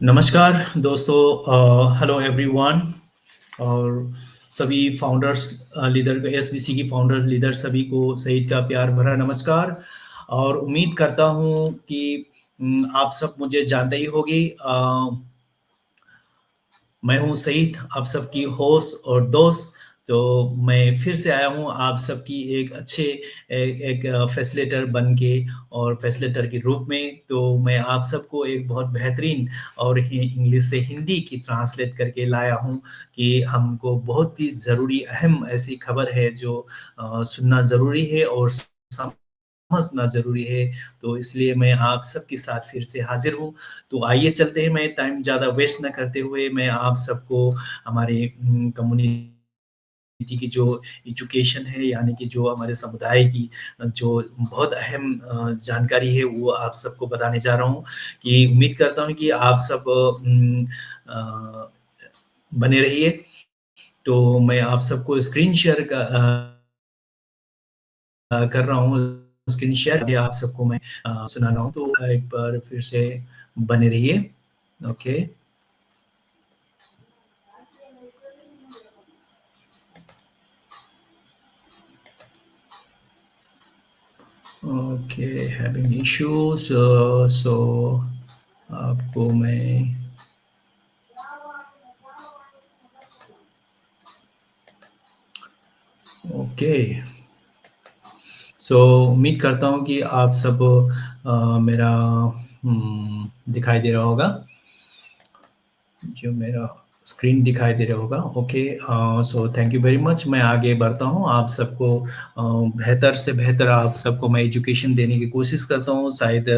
नमस्कार दोस्तों, hello everyone और सभी फाउंडर्स लीडर एसबीसी की फाउंडर लीडर सभी को सईद का प्यार भरा नमस्कार। और उम्मीद करता हूँ कि आप सब मुझे जानते ही होगी। मैं हूँ सईद, आप सबकी होस्ट और दोस्त। तो मैं फिर से आया हूँ आप सबकी एक अच्छे एक फैसिलिटेटर बन के और फैसिलिटेटर के रूप में। तो मैं आप सबको एक बहुत बेहतरीन और इंग्लिश से हिंदी की ट्रांसलेट करके लाया हूँ कि हमको बहुत ही ज़रूरी अहम ऐसी खबर है जो सुनना ज़रूरी है और समझना ज़रूरी है। तो इसलिए मैं आप सबके साथ फिर से हाज़िर हूँ। तो आइए चलते हैं, मैं टाइम ज़्यादा वेस्ट ना करते हुए मैं आप सबको हमारे कम्युनिटी की जो एजुकेशन है, यानी कि जो हमारे समुदाय की जो बहुत अहम जानकारी है वो आप सबको बताने जा रहा हूँ। कि उम्मीद करता हूँ कि आप सब अ, बने रहिए। तो मैं आप सबको स्क्रीन शेयर कर रहा हूँ, स्क्रीन शेयर भी आप सबको मैं सुना रहा हूँ। तो एक बार फिर से बने रहिए। Okay. Okay, having issues. So आपको मैं ओके। सो उम्मीद करता हूँ कि आप सब मेरा दिखाई दे रहा होगा, जो मेरा स्क्रीन दिखाई दे रहा होगा। Okay. So thank you very much. मैं आगे बढ़ता हूँ, आप सबको बेहतर से बेहतर आप सबको मैं एजुकेशन देने की कोशिश करता हूँ। शायद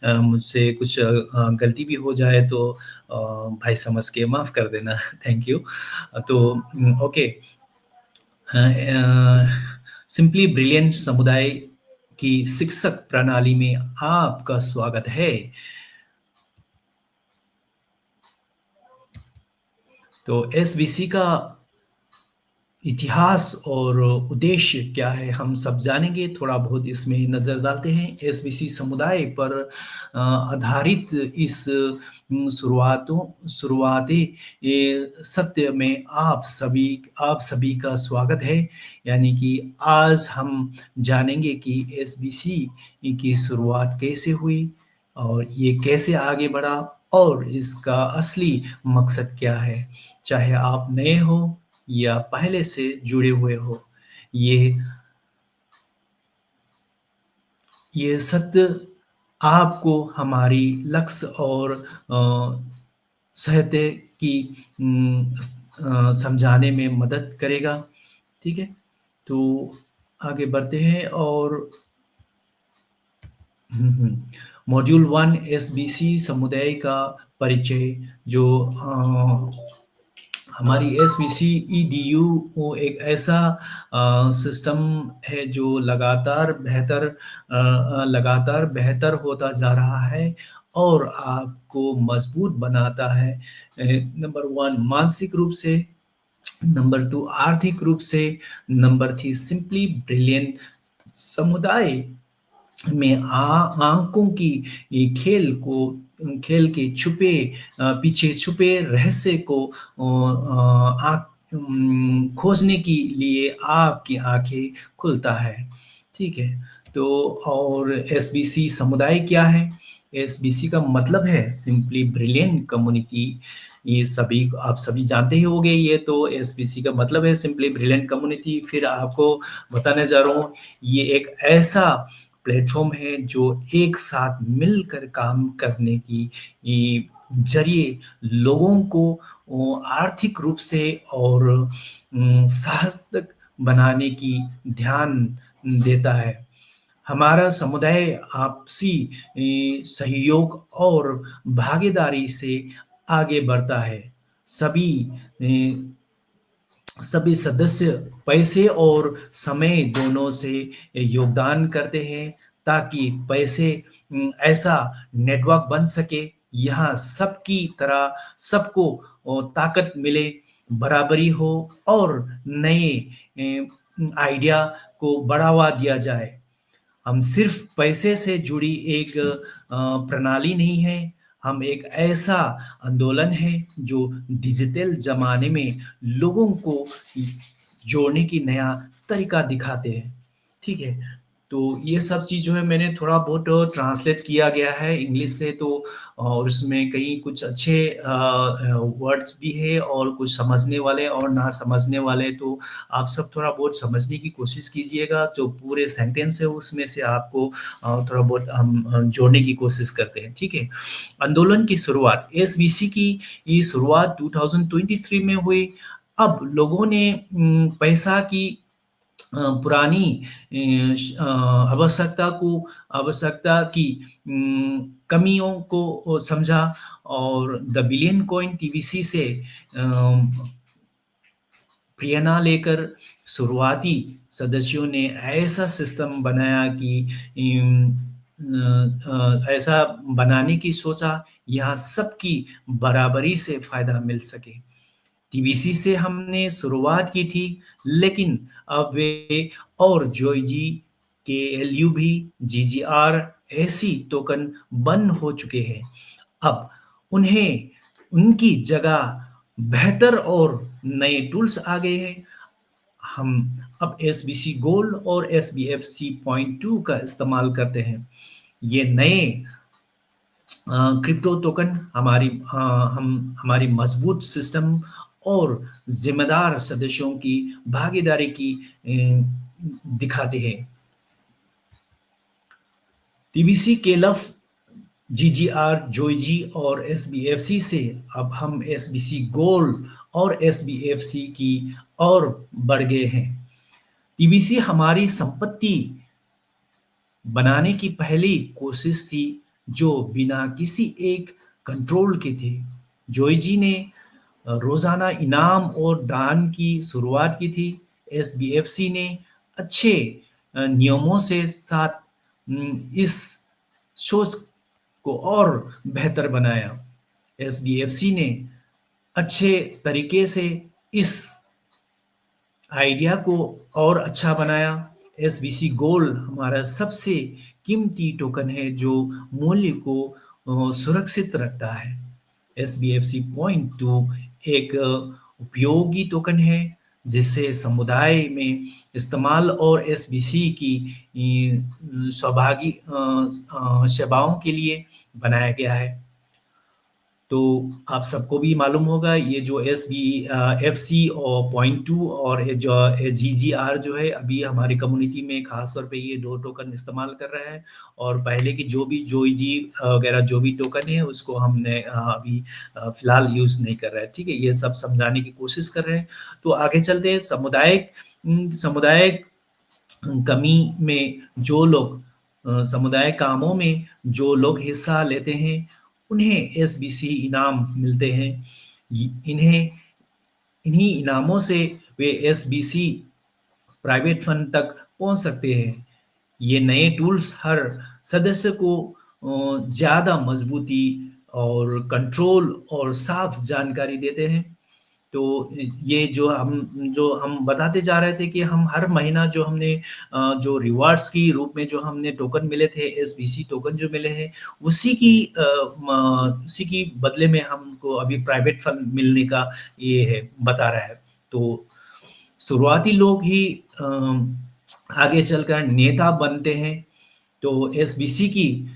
मुझसे कुछ गलती भी हो जाए तो भाई समझ के माफ़ कर देना। Thank you. तो ओके। सिंपली ब्रिलियंट समुदाय की शिक्षक प्रणाली में आपका स्वागत है। तो एसबीसी का इतिहास और उद्देश्य क्या है हम सब जानेंगे। थोड़ा बहुत इसमें नज़र डालते हैं। एसबीसी समुदाय पर आधारित इस शुरुआती सत्य में आप सभी का स्वागत है। यानी कि आज हम जानेंगे कि एसबीसी की शुरुआत कैसे हुई और ये कैसे आगे बढ़ा और इसका असली मकसद क्या है। चाहे आप नए हो या पहले से जुड़े हुए हो, ये ये सत्य आपको हमारी लक्ष्य और साहित्य की समझाने में मदद करेगा। ठीक है? तो आगे बढ़ते हैं और मॉड्यूल 1 एसबीसी समुदाय का परिचय। जो हमारी एसबीसी ईडीयू वो एक ऐसा सिस्टम है जो लगातार बेहतर होता जा रहा है और आपको मजबूत बनाता है। नंबर 1 मानसिक रूप से, नंबर 2 आर्थिक रूप से, नंबर 3 सिंपली ब्रिलियंट समुदाय में आंकों की ये खेल के पीछे छुपे रहस्य को खोजने के लिए आपकी आंखें खुलता है। ठीक है? तो और एसबीसी समुदाय क्या है? एसबीसी का मतलब है सिंपली ब्रिलियंट कम्युनिटी। ये सभी आप सभी जानते ही होंगे। ये तो एसबीसी का मतलब है सिंपली ब्रिलियंट कम्युनिटी। फिर आपको बताने जा रहा हूँ, ये एक ऐसा प्लेटफ़ॉर्म है जो एक साथ मिलकर काम करने की ज़रिए लोगों को आर्थिक रूप से और साहसिक बनाने की ध्यान देता है। हमारा समुदाय आपसी सहयोग और भागीदारी से आगे बढ़ता है। सभी सभी सदस्य पैसे और समय दोनों से योगदान करते हैं ताकि पैसे ऐसा नेटवर्क बन सके। यहाँ सबकी तरह सबको ताकत मिले, बराबरी हो और नए आइडिया को बढ़ावा दिया जाए। हम सिर्फ पैसे से जुड़ी एक प्रणाली नहीं है, हम एक ऐसा आंदोलन है जो डिजिटल ज़माने में लोगों को जोड़ने की नया तरीका दिखाते हैं, ठीक है? तो ये सब चीज़ जो है मैंने थोड़ा बहुत ट्रांसलेट किया गया है इंग्लिश से तो और उसमें कहीं कुछ अच्छे वर्ड्स भी है और कुछ समझने वाले और ना समझने वाले, तो आप सब थोड़ा बहुत समझने की कोशिश कीजिएगा, जो पूरे सेंटेंस है उसमें से आपको थोड़ा बहुत हम जोड़ने की कोशिश करते हैं, ठीक है? आंदोलन की शुरुआत एसबीसी की ये शुरुआत 2023 में हुई। अब लोगों ने पैसा की पुरानी आवश्यकता की कमियों को समझा और द बिलियन कॉइन टीवीसी से अम, प्रेरणा लेकर शुरुआती सदस्यों ने ऐसा सिस्टम बनाया कि ऐसा बनाने की सोचा यहाँ सबकी बराबरी से फायदा मिल सके। टीबीसी से हमने शुरुआत की थी, लेकिन अब वे और जॉयजी, केएलयूबी, जीजीआर ऐसी टोकन बंद हो चुके हैं। अब उन्हें उनकी जगह बेहतर और नए टूल्स आ गए हैं। हम अब एसबीसी गोल्ड और एसबीएफसी पॉइंट 2 का इस्तेमाल करते हैं। ये नए क्रिप्टो टोकन हम हमारी मजबूत सिस्टम और जिम्मेदार सदस्यों की भागीदारी की दिखाते हैं। टीबीसी के लफ जीजीआर, जोईजी और एसबीएफसी से अब हम एसबीसी गोल्ड और एसबीएफसी की और बढ़ गए हैं। टीबीसी हमारी संपत्ति बनाने की पहली कोशिश थी जो बिना किसी एक कंट्रोल के थे। जॉय जी ने रोज़ाना इनाम और दान की शुरुआत की थी। एसबीएफसी ने अच्छे नियमों से साथ इस सोच को और बेहतर बनाया। एसबीएफसी ने अच्छे तरीके से इस आइडिया को और अच्छा बनाया। एसबीसी गोल्ड हमारा सबसे कीमती टोकन है जो मूल्य को सुरक्षित रखता है। एसबीएफसी पॉइंट टू एक उपयोगी टोकन है जिसे समुदाय में इस्तेमाल और एसबीसी की सेवाओं के लिए बनाया गया है। तो आप सबको भी मालूम होगा ये जो एफसी और पॉइंट टू और ये जो जीजीआर जो है अभी हमारी कम्युनिटी में खास तौर पे ये दो टोकन इस्तेमाल कर रहे हैं और पहले की जो भी जोईजी वगैरह जो भी टोकन है उसको हमने अभी फिलहाल यूज़ नहीं कर रहे हैं, ठीक है? ये सब समझाने की कोशिश कर रहे हैं। तो आगे चलते हैं सामुदायिक कमी में जो लोग समुदाय कामों में जो लोग हिस्सा लेते हैं उन्हें एसबीसी इनाम मिलते हैं। इन्हें इन्हीं इनामों से वे एसबीसी प्राइवेट फंड तक पहुंच सकते हैं। ये नए टूल्स हर सदस्य को ज़्यादा मजबूती और कंट्रोल और साफ जानकारी देते हैं। तो ये जो हम बताते जा रहे थे कि हम हर महीना जो हमने जो रिवार्ड्स की रूप में जो हमने टोकन मिले थे, एसबीसी टोकन जो मिले हैं, उसी की बदले में हमको अभी प्राइवेट फंड मिलने का ये है, बता रहा है। तो शुरुआती लोग ही आगे चलकर नेता बनते हैं। तो एसबीसी की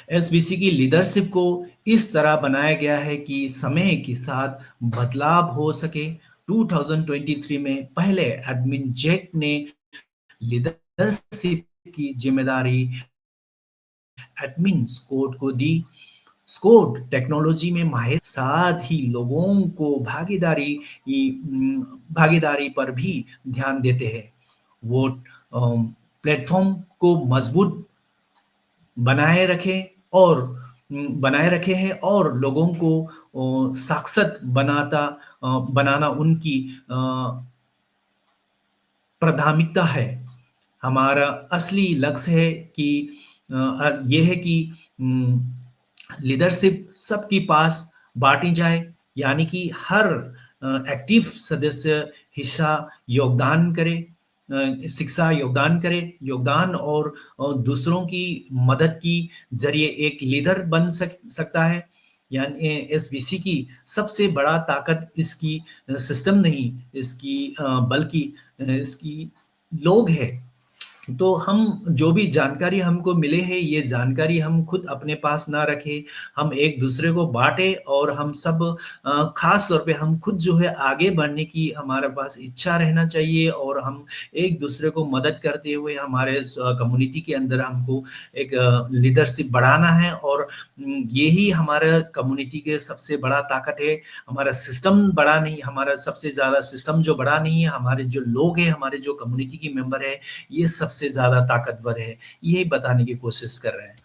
एसबीसी की लीडरशिप को इस तरह बनाया गया है कि समय के साथ बदलाव हो सके। 2023 में पहले एडमिन जैक ने लीडरशिप की जिम्मेदारी एडमिन स्कॉट को दी। स्कॉट टेक्नोलॉजी में माहिर साथ ही लोगों को भागीदारी पर भी ध्यान देते हैं। वो प्लेटफॉर्म को मजबूत बनाए रखें और बनाए रखे हैं और लोगों को साक्षर बनाना उनकी प्राथमिकता है। हमारा असली लक्ष्य है कि ये है कि लीडरशिप सबके पास बाँटी जाए, यानी कि हर एक्टिव सदस्य हिस्सा योगदान करे। शिक्षा योगदान करे, योगदान और दूसरों की मदद की ज़रिए एक लीडर बन सकता है। यानी एसबीसी की सबसे बड़ा ताकत इसकी सिस्टम नहीं, इसकी बल्कि इसकी लोग हैं। तो हम जो भी जानकारी हमको मिले हैं, ये जानकारी हम खुद अपने पास ना रखें, हम एक-दूसरे को बाँटें और हम सब ख़ास तौर पे हम खुद जो है आगे बढ़ने की हमारे पास इच्छा रहना चाहिए और हम एक-दूसरे को मदद करते हुए हमारे कम्युनिटी के अंदर हमको एक लीडरशिप बढ़ाना है और यही हमारा कम्युनिटी के सबसे बड़ा ताकत है। हमारा सिस्टम बड़ा नहीं, हमारा सबसे ज़्यादा सिस्टम जो बड़ा नहीं है, हमारे जो लोग हैं, हमारे जो कम्युनिटी के मेंबर हैं, ये सबसे ज़्यादा ताकतवर है, यही बताने की कोशिश कर रहे हैं,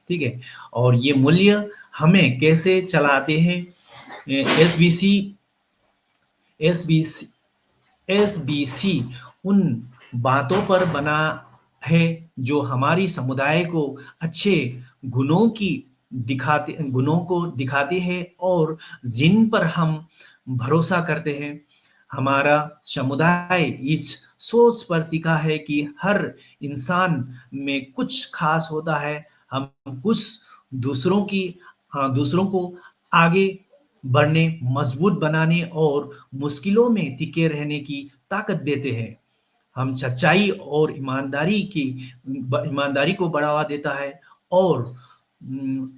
ठीक है? और ये मूल्य हमें कैसे चलाते हैं एसबीसी एसबीसी एसबीसी उन बातों पर बना है जो हमारी समुदाय को अच्छे गुणों को दिखाते हैं और जिन पर हम भरोसा करते हैं। हमारा समुदाय इस सोच पर टिका है कि हर इंसान में कुछ खास होता है। हम कुछ दूसरों को आगे बढ़ने, मजबूत बनाने और मुश्किलों में टिके रहने की ताकत देते हैं। हम सच्चाई और ईमानदारी को बढ़ावा देता है और उम,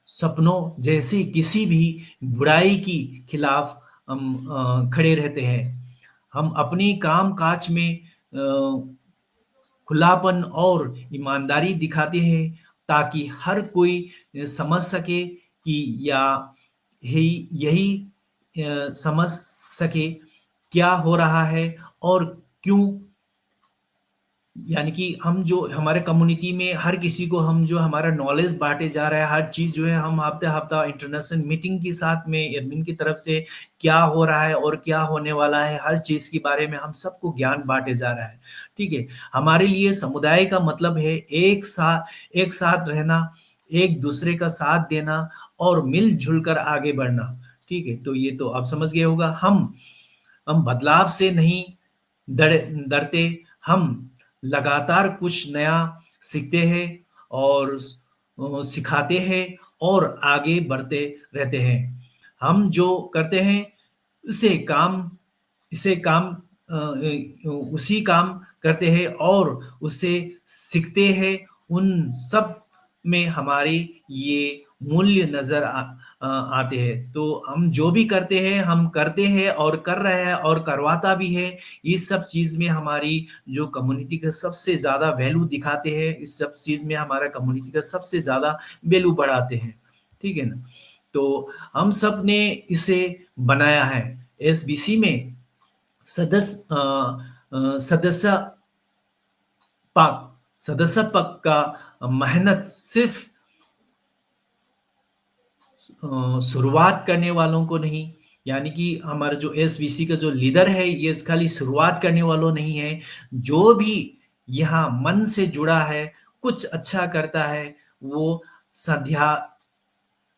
सपनों जैसी किसी भी बुराई की खिलाफ हम खड़े रहते हैं। हम अपनी काम-काज में खुलापन और ईमानदारी दिखाते हैं ताकि हर कोई समझ सके कि या यही समझ सके क्या हो रहा है और क्यों। यानी कि हम जो हमारे कम्युनिटी में हर किसी को हम जो हमारा नॉलेज बाँटे जा रहा है, हर चीज़ जो है हम हफ्ता-हफ्ता इंटरनेशनल मीटिंग के साथ में एडमिन की तरफ से क्या हो रहा है और क्या होने वाला है, हर चीज़ के बारे में हम सबको ज्ञान बाँटे जा रहा है, ठीक है? हमारे लिए समुदाय का मतलब है एक साथ रहना, एक-दूसरे का साथ देना और मिल-जुल कर आगे बढ़ना, ठीक है? तो ये तो आप समझ गए होगा। हम बदलाव से नहीं डरते, हम लगातार कुछ नया सीखते हैं और सिखाते हैं और आगे बढ़ते रहते हैं। हम जो करते हैं उसे काम इसे काम उसी काम करते हैं और उससे सीखते हैं। उन सब में हमारे ये मूल्य नज़र आते हैं। तो हम जो भी करते हैं, हम करते हैं और कर रहे हैं और करवाता भी है। इस सब चीज़ में हमारी जो कम्युनिटी का सबसे ज़्यादा वैल्यू दिखाते हैं, इस सब चीज़ में हमारा कम्युनिटी का सबसे ज़्यादा वैल्यू बढ़ाते हैं। ठीक है ना? तो हम सब ने इसे बनाया है। एसबीसी में सदस्य पक सदस्य पद का मेहनत सिर्फ़ शुरुआत करने वालों को नहीं, यानी कि हमारा जो एसवीसी का जो लीडर है, ये खाली शुरुआत करने वालों नहीं है। जो भी यहाँ मन से जुड़ा है, कुछ अच्छा करता है, वो सध्या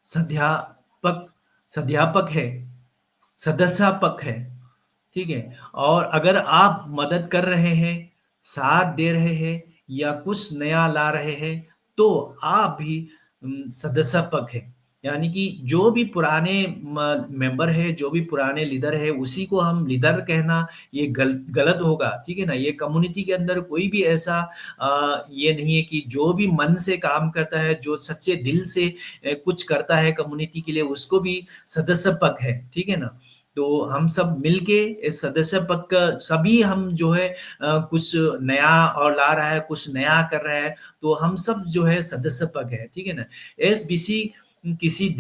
सध्यापक सध्यापक है, सदस्यापक है। ठीक है? और अगर आप मदद कर रहे हैं, साथ दे रहे हैं या कुछ नया ला रहे हैं, तो आप भी सदस्यपद हैं। यानी कि जो भी पुराने मेंबर है, जो भी पुराने लीडर है, उसी को हम लीडर कहना ये गलत होगा, ठीक है ना? ये कम्युनिटी के अंदर कोई भी ऐसा ये नहीं है कि जो भी मन से काम करता है, जो सच्चे दिल से कुछ करता है कम्युनिटी के लिए, उसको भी सदस्यपद है, ठीक है ना? तो हम सब मिलके इस सदस्य पद का सभी हम जो है कुछ नया और ला रहा है, कुछ नया कर रहा है, तो हम सब जो है सदस्य पद है, ठीक है ना? एसबीसी किसी अ,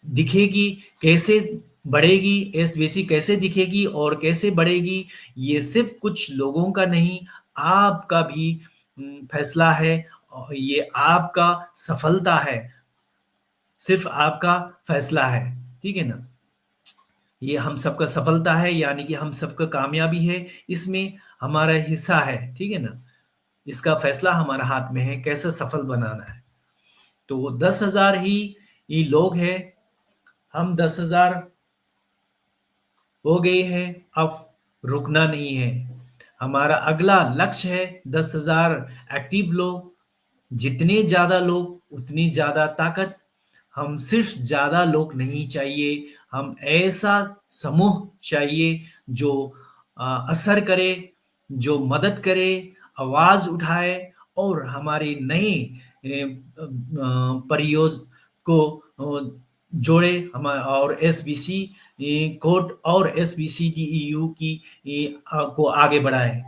दिखेगी, कैसे बढ़ेगी, एसबीसी कैसे दिखेगी और कैसे बढ़ेगी, ये सिर्फ़ कुछ लोगों का नहीं, आपका भी फैसला है और ये आपका सफलता है, सिर्फ़ आपका फैसला है, ठीक है ना? ये हम सबका सफलता है यानी कि हम सबका कामयाबी है, इसमें हमारा हिस्सा है, ठीक है ना? इसका फैसला हमारा हाथ में है, कैसे सफल बनाना है। तो 10,000 ही लोग हैं, हम 10,000 हो गई है, अब रुकना नहीं है। हमारा अगला लक्ष्य है 10,000 एक्टिव लोग। जितने ज़्यादा लोग, उतनी ज़्यादा ताकत। हम सिर्फ ज़्यादा लोग नहीं चाहिए, हम ऐसा समूह चाहिए जो असर करे, जो मदद करे, आवाज़ उठाए और हमारे नए परियोज को जोड़े हम और एसबीसी कोड और एसबीसीडीईयू की को आगे बढ़ाए।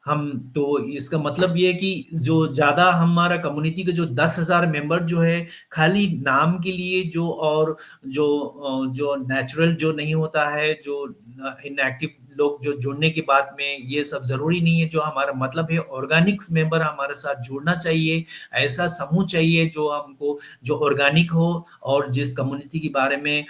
हम तो इसका मतलब ये है कि जो ज़्यादा हमारा कम्युनिटी के जो 10,000 मेंबर जो है, खाली नाम के लिए जो और जो नेचुरल जो नहीं होता है, जो इनएक्टिव लोग जो जुड़ने के बाद में ये सब ज़रूरी नहीं है, जो हमारा मतलब है ऑर्गेनिक्स मेंबर हमारे साथ जुड़ना चाहिए, ऐसा समूह चाहिए जो हमको जो ऑर्गेनिक हो और जिस कम्युनिटी के बारे में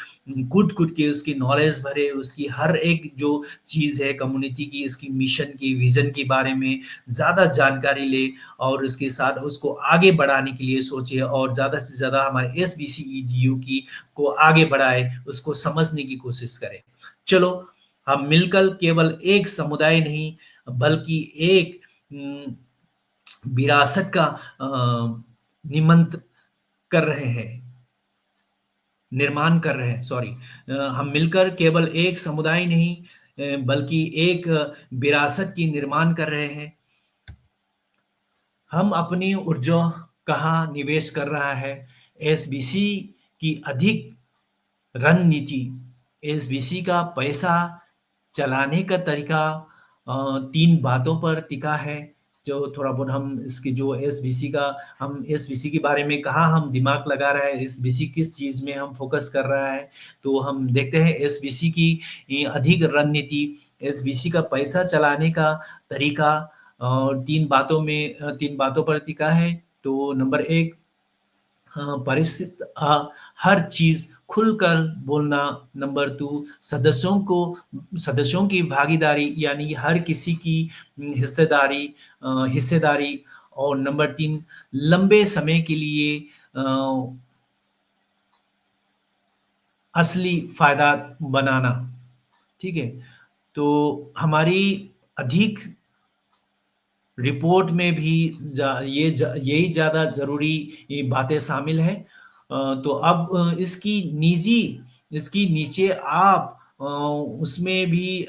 कूट-कूट के उसकी नॉलेज भरे, उसकी हर एक जो चीज़ है कम्युनिटी की, इसकी मिशन की, विज़न के बारे में ज़्यादा जानकारी ले और उसके साथ उसको आगे बढ़ाने के लिए सोचे और ज़्यादा से ज़्यादा हमारे एसबीसीईडीयू की को आगे बढ़ाए, उसको समझने की कोशिश करें। चलो, हम मिलकर केवल एक समुदाय नहीं, बल्कि एक उम, विरासत का निमंत कर रहे हैं। निर्माण कर रहे हैं, सॉरी। हम मिलकर केवल एक समुदाय नहीं, बल्कि एक विरासत की निर्माण कर रहे हैं। हम अपनी ऊर्जा कहाँ निवेश कर रहा है? एसबीसी की अधिक रणनीति। एसबीसी का पैसा चलाने का तरीका 3 बातों पर टिका है। जो थोड़ा बहुत हम इसकी जो एसबीसी का हम एसबीसी के बारे में कहाँ हम दिमाग लगा रहा है, एसबीसी किस चीज़ में हम फ़ोकस कर रहा है, तो हम देखते हैं एसबीसी की अधिक रणनीति, एसबीसी का पैसा चलाने का तरीका 3 बातों पर टिका है। तो नंबर 1, हर चीज़ खुलकर बोलना। नंबर 2, सदस्यों की भागीदारी यानी हर किसी की हिस्सेदारी। और नंबर 3, लंबे समय के लिए अ, असली फ़ायदा बनाना। ठीक है? तो हमारी अधिक रिपोर्ट में भी यही ज़्यादा ज़रूरी ये बातें शामिल हैं। तो अब इसकी नीचे आप उसमें भी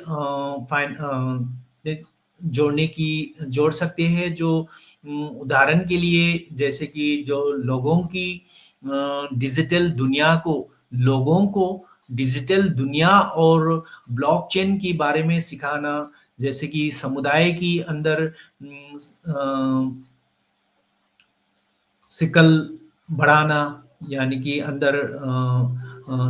एक जोड़ सकते हैं जो उदाहरण के लिए जैसे कि जो लोगों को डिजिटल दुनिया और ब्लॉकचेन के बारे में सिखाना, जैसे कि समुदाय की अंदर सिकल बढ़ाना, यानी कि अंदर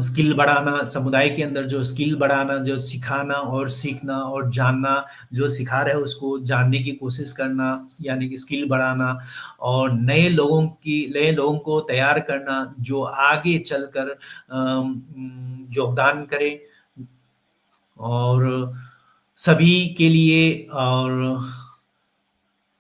स्किल बढ़ाना, समुदाय के अंदर जो स्किल बढ़ाना, जो सिखाना और सीखना और जानना, जो सिखा रहे हैं उसको जानने की कोशिश करना, यानी कि स्किल बढ़ाना और नए लोगों को तैयार करना जो आगे चलकर योगदान करें और सभी के लिए और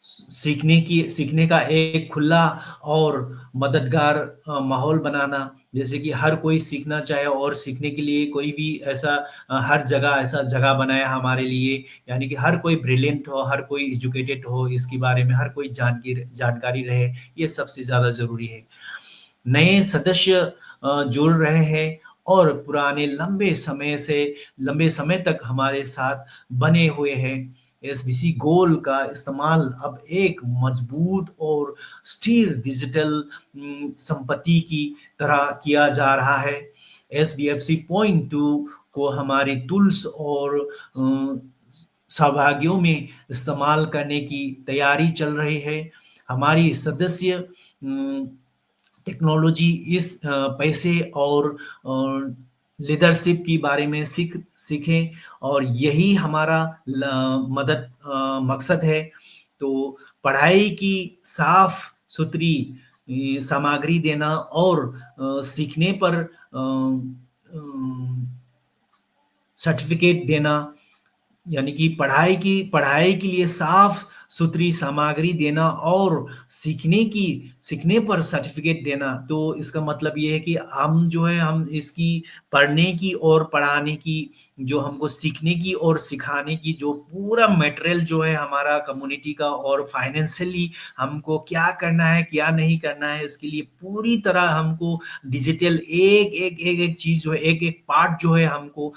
सीखने का एक खुला और मददगार माहौल बनाना, जैसे कि हर कोई सीखना चाहे और सीखने के लिए कोई भी ऐसा हर जगह ऐसा जगह बनाया हमारे लिए, यानी कि हर कोई ब्रिलियंट हो, हर कोई एजुकेटेड हो, इसके बारे में हर कोई जानकारी रहे, ये सबसे ज़्यादा ज़रूरी है। नए सदस्य जुड़ रहे हैं और पुराने लंबे समय तक हमारे साथ बने हुए हैं। एसबीसी गोल का इस्तेमाल अब एक मजबूत और स्थिर डिजिटल संपत्ति की तरह किया जा रहा है। एसबीएफसी पॉइंट 2 को हमारे टूल्स और सहभागियों में इस्तेमाल करने की तैयारी चल रही है। हमारी सदस्य टेक्नोलॉजी इस पैसे और लीडरशिप के बारे में सीखें और यही हमारा मकसद है। तो पढ़ाई की साफ-सुथरी सामग्री देना और सीखने पर सर्टिफ़िकेट देना, यानी कि पढ़ाई के लिए साफ सुथरी सामग्री देना और सीखने पर सर्टिफिकेट देना। तो इसका मतलब ये है कि हम जो है हम इसकी पढ़ने की और पढ़ाने की, जो हमको सीखने की और सिखाने की जो पूरा मटेरियल जो है हमारा कम्युनिटी का, और फाइनेंशियली हमको क्या करना है क्या नहीं करना है, इसके लिए पूरी तरह हमको डिजिटल एक चीज जो है, एक एक पार्ट जो है हमको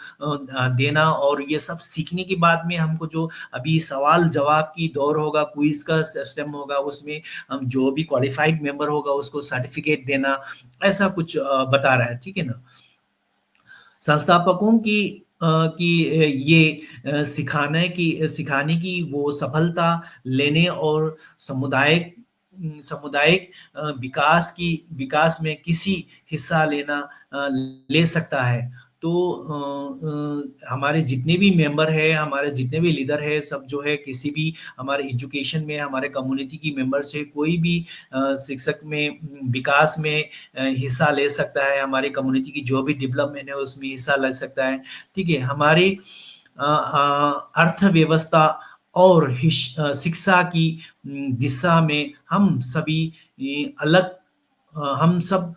देना। और ये सब सीखने के बाद में हमको जो अभी सवाल जवाब की दौर होगा, क्विज का सिस्टम होगा, उसमें हम जो भी क्वालिफाइड मेंबर होगा उसको सर्टिफिकेट देना, ऐसा कुछ बता रहा है, ठीक है ना। संस्थापकों की सिखाने की वो सफलता लेने और सामुदायिक विकास में किसी हिस्सा ले सकता है। तो हमारे जितने भी मेंबर हैं, हमारे जितने भी लीडर हैं, सब जो है किसी भी हमारे एजुकेशन में, हमारे कम्युनिटी की मेंबर से कोई भी शिक्षक में विकास में हिस्सा ले सकता है, हमारी कम्युनिटी की जो भी डेवलपमेंट है उसमें हिस्सा ले सकता है, ठीक है। हमारी अर्थव्यवस्था और शिक्षा की दिशा में हम सभी हम सब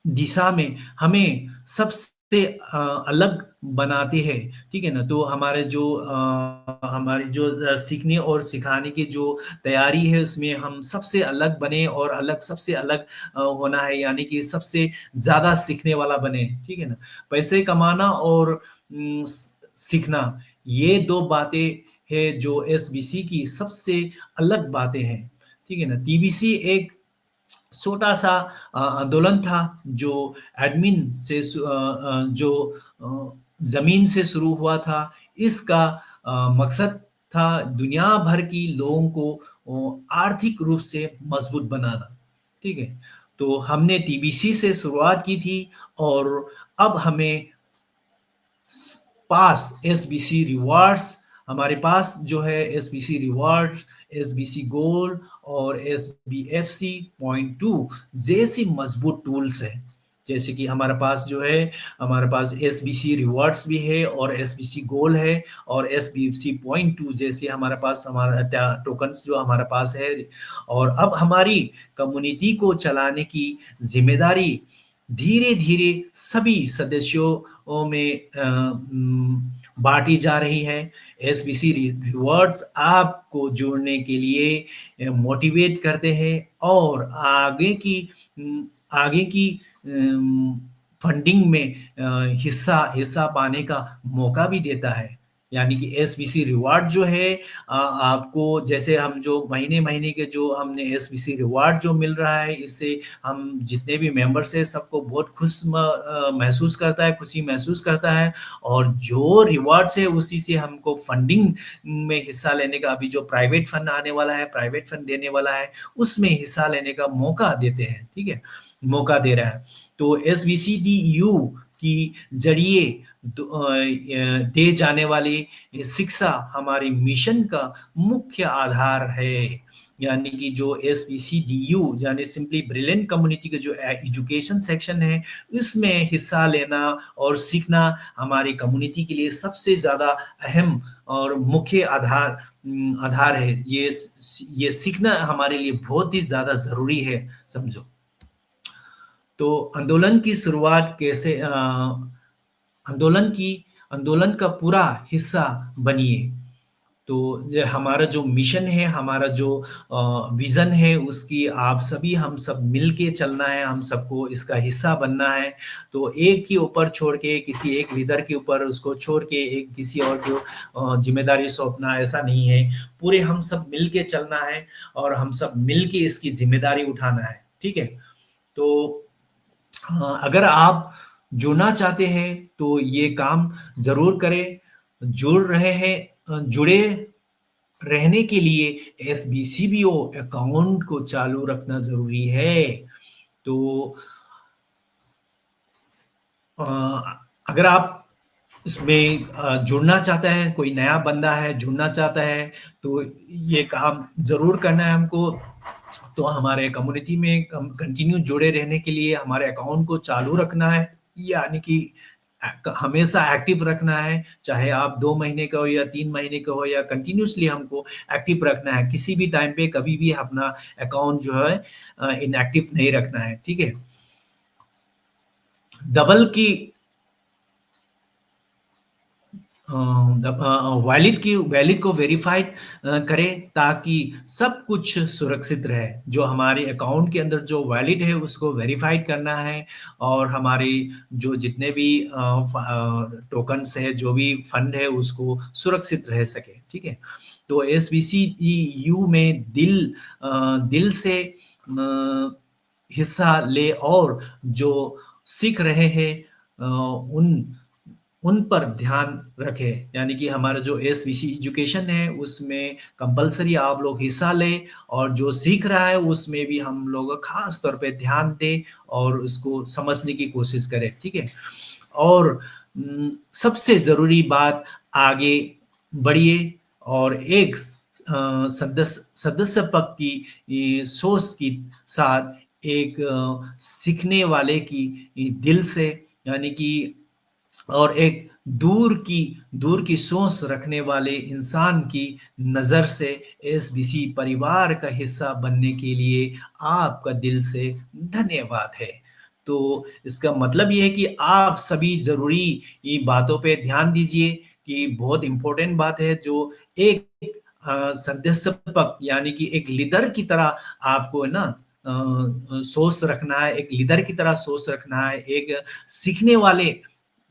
दिशा में हमें सबसे अलग बनाते हैं, ठीक है ना। तो हमारी जो सीखने और सिखाने की जो तैयारी है उसमें हम सबसे अलग बने, और सबसे अलग होना है, यानी कि सबसे ज़्यादा सीखने वाला बने, ठीक है ना। पैसे कमाना और सीखना, ये 2 बातें हैं जो एसबीसी की सबसे अलग बातें हैं, ठीक है ना। टीबीसी एक छोटा-सा आंदोलन था जो जो ज़मीन से शुरू हुआ था। इसका मकसद था दुनिया भर की लोगों को आर्थिक रूप से मजबूत बनाना, ठीक है। तो हमने टीबीसी से शुरुआत की थी, और अब हमें पास एसबीसी रिवार्ड्स, हमारे पास जो है एसबीसी रिवार्ड, एसबीसी गोल्ड और एसबीएफसी पॉइंट टू जैसी मजबूत टूल्स है। जैसे कि हमारे पास एसबीसी रिवार्ड्स भी है, और एसबीसी गोल्ड है, और एसबीएफसी पॉइंट टू जैसे हमारा टोकन्स जो हमारे पास है। और अब हमारी कम्युनिटी को चलाने की जिम्मेदारी धीरे-धीरे सभी सदस्यों में बाँटी जा रही है। एसबीसी रिवॉर्ड्स आपको जुड़ने के लिए मोटिवेट करते हैं, और आगे की फंडिंग में हिस्सा पाने का मौका भी देता है। यानी कि एसबीसी रिवार्ड जो है आपको, जैसे हम जो महीने-महीने के जो हमने एसबीसी रिवार्ड जो मिल रहा है, इससे हम जितने भी मेंबर्स हैं सबको बहुत महसूस करता है, खुशी महसूस करता है। और जो रिवार्ड्स है उसी से हमको फंडिंग में हिस्सा लेने का, अभी जो प्राइवेट फंड आने वाला है, प्राइवेट फंड देने वाला है, उसमें हिस्सा लेने का मौका देते हैं, ठीक है? मौका दे रहा है। तो एसवीसीडीयू की ज़रिए दे जाने वाली शिक्षा हमारी मिशन का मुख्य आधार है। यानी कि जो एसवीसीडीयू यानी सिंपली ब्रिलियंट कम्युनिटी का जो एजुकेशन सेक्शन है, इसमें हिस्सा लेना और सीखना हमारी कम्युनिटी के लिए सबसे ज़्यादा अहम और मुख्य आधार है। ये सीखना हमारे लिए बहुत ही ज़्यादा ज़रूरी है, समझो। तो आंदोलन की आंदोलन का पूरा हिस्सा बनिए। तो ये हमारा जो मिशन है, हमारा जो विज़न है, उसकी आप सभी हम सब मिल के चलना है, हम सबको इसका हिस्सा बनना है। तो एक के ऊपर छोड़ के, किसी एक लीडर के ऊपर उसको छोड़ के एक किसी और को ज़िम्मेदारी सौंपना, ऐसा नहीं है। पूरे हम सब मिल के चलना है, और हम सब मिल के इसकी ज़िम्मेदारी उठाना है, ठीक है? तो अगर आप जुड़ना चाहते हैं तो ये काम ज़रूर करें। जुड़े रहने के लिए एसबीसीबीओ अकाउंट को चालू रखना ज़रूरी है। तो अ, अगर आप इसमें जुड़ना चाहता है, कोई नया बंदा है जुड़ना चाहता है, तो ये काम ज़रूर करना है हमको। तो हमारे कम्युनिटी में कंटिन्यू जुड़े रहने के लिए हमारे अकाउंट को चालू रखना है, यानी कि हमेशा एक्टिव रखना है, चाहे आप 2 महीने का हो या 3 महीने का हो या कंटिन्यूअसली हमको एक्टिव रखना है। किसी भी टाइम पे कभी भी अपना अकाउंट जो है इनएक्टिव नहीं रखना है, ठीक है? डबल की वैलिड को वेरीफाइड करें ताकि सब कुछ सुरक्षित रहे। जो हमारे अकाउंट के अंदर जो वैलिड है उसको वेरीफाइड करना है और हमारे जो जितने भी टोकन्स है, जो भी फंड है उसको सुरक्षित रह सके, ठीक है? तो एसबीसीईयू में दिल से हिस्सा ले और जो सीख रहे हैं उन उन पर ध्यान रखें, यानी कि हमारा जो एसवीसी एजुकेशन है उसमें कंपल्सरी आप लोग हिस्सा लें और जो सीख रहा है उसमें भी हम लोग खास तौर पे ध्यान दें और उसको समझने की कोशिश करें, ठीक है? और सबसे ज़रूरी बात, आगे बढ़िए और एक सदस्य पक्ष की सोच के साथ एक सीखने वाले की दिल से, यानी कि और एक दूर की सोच रखने वाले इंसान की नज़र से एसबीसी परिवार का हिस्सा बनने के लिए आपका दिल से धन्यवाद है। तो इसका मतलब ये है कि आप सभी ज़रूरी ये बातों पे ध्यान दीजिए कि बहुत इम्पोर्टेंट बात है जो एक सदस्य पक्ष यानी कि एक लीडर की तरह आपको है ना सोच रखना है, एक लीडर की तरह सोच रखना है, एक सीखने वाले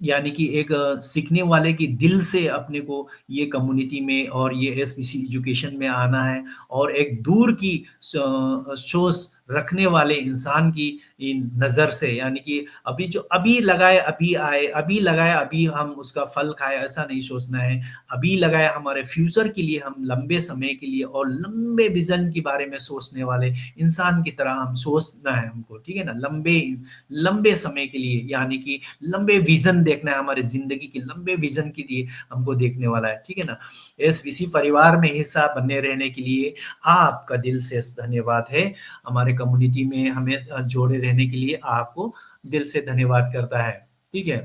यानी कि एक सीखने वाले की दिल से अपने को ये कम्युनिटी में और ये एसपीसी एजुकेशन में आना है और एक दूर की सोच रखने वाले इंसान की इन नज़र से, यानी कि अभी जो अभी लगाए अभी आए, अभी लगाए अभी हम उसका फल खाए, ऐसा नहीं सोचना है। अभी लगाए हमारे फ्यूचर के लिए, हम लंबे समय के लिए और लंबे विज़न के बारे में सोचने वाले इंसान की तरह हम सोचना है हमको, ठीक है ना? लंबे लंबे समय के लिए, यानी कि लंबे विज़न देखना है, हमारे ज़िंदगी के लंबे विज़न के लिए हमको देखने वाला है, ठीक है ना? एसवीसी परिवार में हिस्सा बने रहने के लिए आपका दिल से धन्यवाद है। हमारे कम्युनिटी में हमें जोड़े रहने के लिए आपको दिल से धन्यवाद करता है, ठीक है?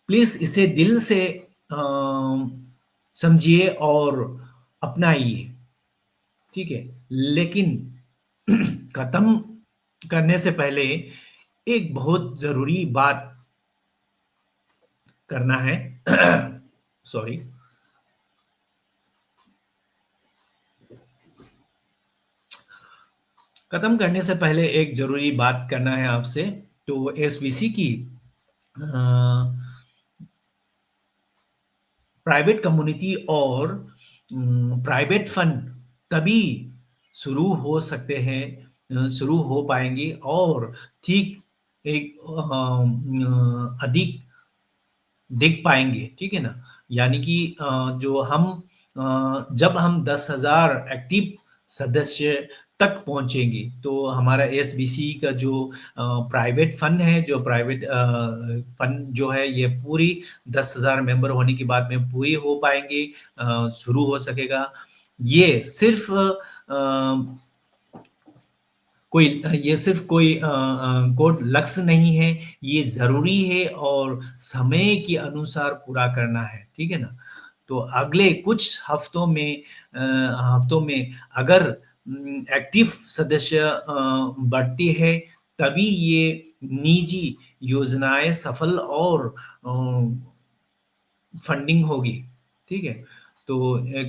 प्लीज़ इसे दिल से अ, समझिए और अपनाइए, ठीक है? लेकिन खत्म करने से पहले एक बहुत ज़रूरी बात करना है। सॉरी। खत्म करने से पहले एक ज़रूरी बात करना है आपसे। तो एसवीसी की अ, प्राइवेट कम्युनिटी और प्राइवेट फंड तभी शुरू हो सकते हैं, शुरू हो पाएँगे और ठीक एक अधिक दिख पाएँगे, ठीक है ना? यानी कि जब हम 10,000 एक्टिव सदस्य तक पहुँचेंगे, तो हमारा एसबीसी का जो प्राइवेट फंड है, जो प्राइवेट फंड जो है, ये पूरी 10,000 मेंबर होने के बाद में पूरी हो पाएँगे, शुरू हो सकेगा। ये सिर्फ़ ये सिर्फ़ कोई लक्ष्य नहीं है, ये ज़रूरी है और समय के अनुसार पूरा करना है, ठीक है ना? तो अगले कुछ हफ्तों में अगर एक्टिव सदस्य बढ़ती है, तभी ये निजी योजनाएँ सफल और फंडिंग होगी, ठीक है? तो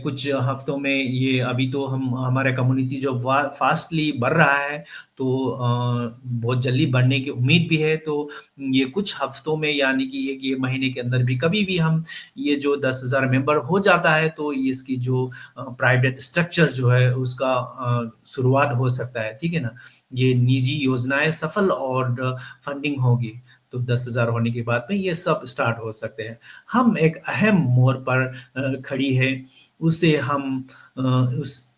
कुछ हफ्तों में ये अभी तो हम हमारा कम्युनिटी जो फास्टली बढ़ रहा है, तो बहुत जल्दी बढ़ने की उम्मीद भी है। तो ये कुछ हफ्तों में, यानी कि एक ये महीने के अंदर भी कभी भी हम ये जो 10,000 मेंबर हो जाता है, तो ये इसकी जो प्राइवेट स्ट्रक्चर जो है उसका शुरुआत हो सकता है, ठीक है ना? ये निजी योजनाएँ सफल और फंडिंग होगी। तो 10,000 होने के बाद में ये सब स्टार्ट हो सकते हैं। हम एक अहम मोड़ पर खड़ी है, उसे हम अ, उस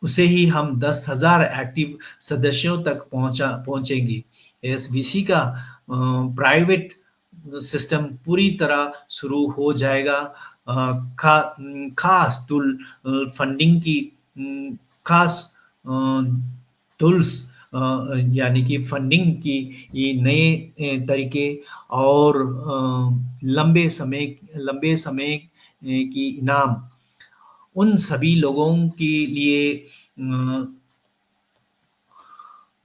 उसे ही हम 10,000 एक्टिव सदस्यों तक पहुँचेंगी। एसबीसी का प्राइवेट सिस्टम पूरी तरह शुरू हो जाएगा। खास फंडिंग की खास अ, टूल्स यानी कि फंडिंग की ये नए तरीके और लंबे समय की इनाम उन सभी लोगों के लिए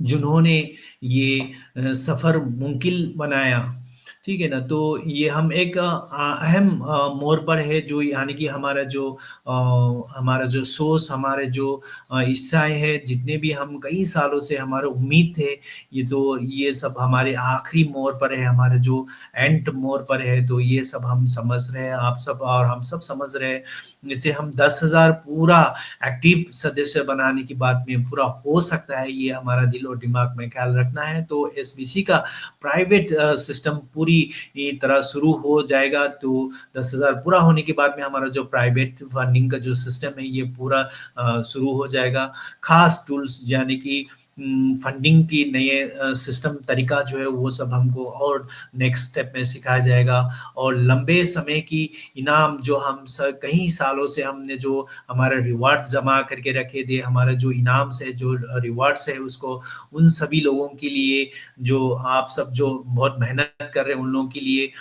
जिन्होंने ये सफ़र मुमकिन बनाया, ठीक है ना? तो ये हम एक अहम मोड़ पर है जो यानी कि हमारा जो सोर्स, हमारे जो इच्छाएँ हैं, जितने भी हम कई सालों से हमारे उम्मीद थे, ये सब हमारे आखिरी मोड़ पर है, हमारे जो एंड मोड़ पर है, तो ये सब हम समझ रहे हैं, आप सब और हम सब समझ रहे हैं। जैसे हम 10,000 पूरा एक्टिव सदस्य बनाने की बात में पूरा हो सकता है, ये हमारा दिल और दिमाग में ख्याल रखना है। तो एसबीसी का प्राइवेट सिस्टम पूरी तरह शुरू हो जाएगा, तो 10,000 पूरा होने के बाद में हमारा जो प्राइवेट फंडिंग का जो सिस्टम है, ये पूरा शुरू हो जाएगा। खास टूल्स यानी कि फंडिंग की नए सिस्टम तरीका जो है वो सब हमको और नेक्स्ट स्टेप में सिखाया जाएगा और लंबे समय की इनाम जो हम कई सालों से हमने जो हमारा रिवार्ड जमा करके रखे थे, हमारा जो इनाम्स है, जो रिवार्ड्स है, उसको उन सभी लोगों के लिए जो आप सब जो बहुत मेहनत कर रहे हैं, उन लोगों के लिए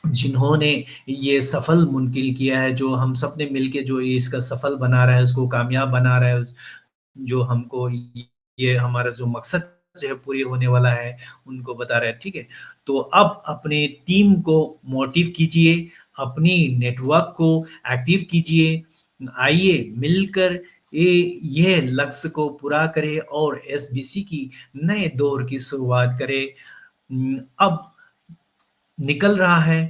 जिन्होंने ये सफल मुमकिन किया है, जो हम सब ने मिलके जो ये इसका सफल बना रहा है, उसको कामयाब बना रहा है, जो हमको ये हमारा जो मकसद जो है पूरी होने वाला है, उनको बता रहा है, ठीक है? तो अब अपने टीम को मोटिव कीजिए, अपनी नेटवर्क को एक्टिव कीजिए, आइए मिलकर ये लक्ष्य को पूरा करें और एसबीसी की नए दौर की शुरुआत करें। अब निकल रहा है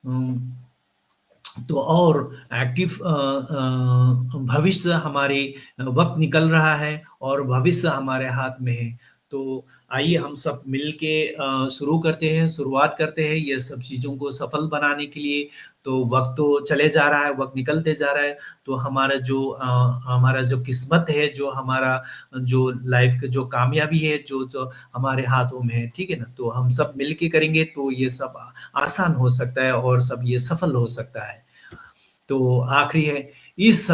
उम, तो और एक्टिव भविष्य हमारे वक़्त निकल रहा है और भविष्य हमारे हाथ में है। तो आइए हम सब मिल के शुरू करते हैं, शुरुआत करते हैं ये सब चीज़ों को सफल बनाने के लिए। तो वक़्त तो चले जा रहा है, वक़्त निकलते जा रहा है, तो हमारा जो किस्मत है, जो हमारा जो लाइफ़ का जो कामयाबी है, जो हमारे हाथों में है, ठीक है ना? तो हम सब मिल के करेंगे तो ये सब आसान हो सकता है और सब ये सफल हो सकता है। तो आखिरी है, इस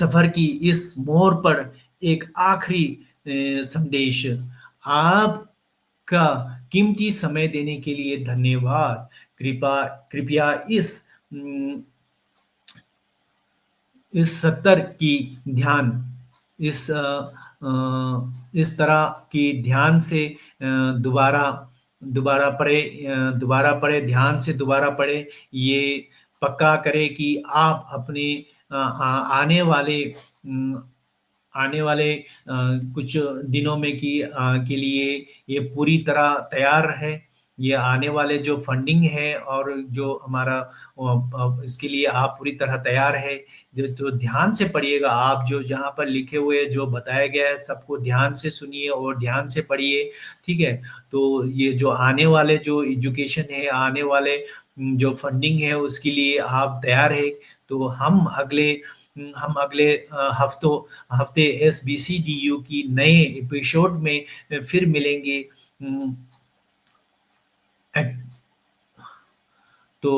सफ़र की इस मोड़ पर एक आखिरी संदेश, आपका कीमती समय देने के लिए धन्यवाद। कृपया उम, इस सत्तर की ध्यान इस इस तरह की ध्यान से दोबारा दोबारा पढ़े, ध्यान से दोबारा पढ़े, ये पक्का करें कि आप अपने उम, आने वाले कुछ दिनों में के लिए ये पूरी तरह तैयार है। ये आने वाले जो फंडिंग है और जो हमारा इसके लिए आप पूरी तरह तैयार है। जो तो ध्यान से पढ़िएगा, आप जो जहाँ पर लिखे हुए जो बताया गया है सबको ध्यान से सुनिए और ध्यान से पढ़िए, ठीक है? तो ये जो आने वाले जो एजुकेशन है, आने वाले जो फंडिंग है उसके लिए आप तैयार हैं। तो हम अगले हफ्ते एसबीसीडीयू की नए एपिसोड में फिर मिलेंगे। उम, एट तो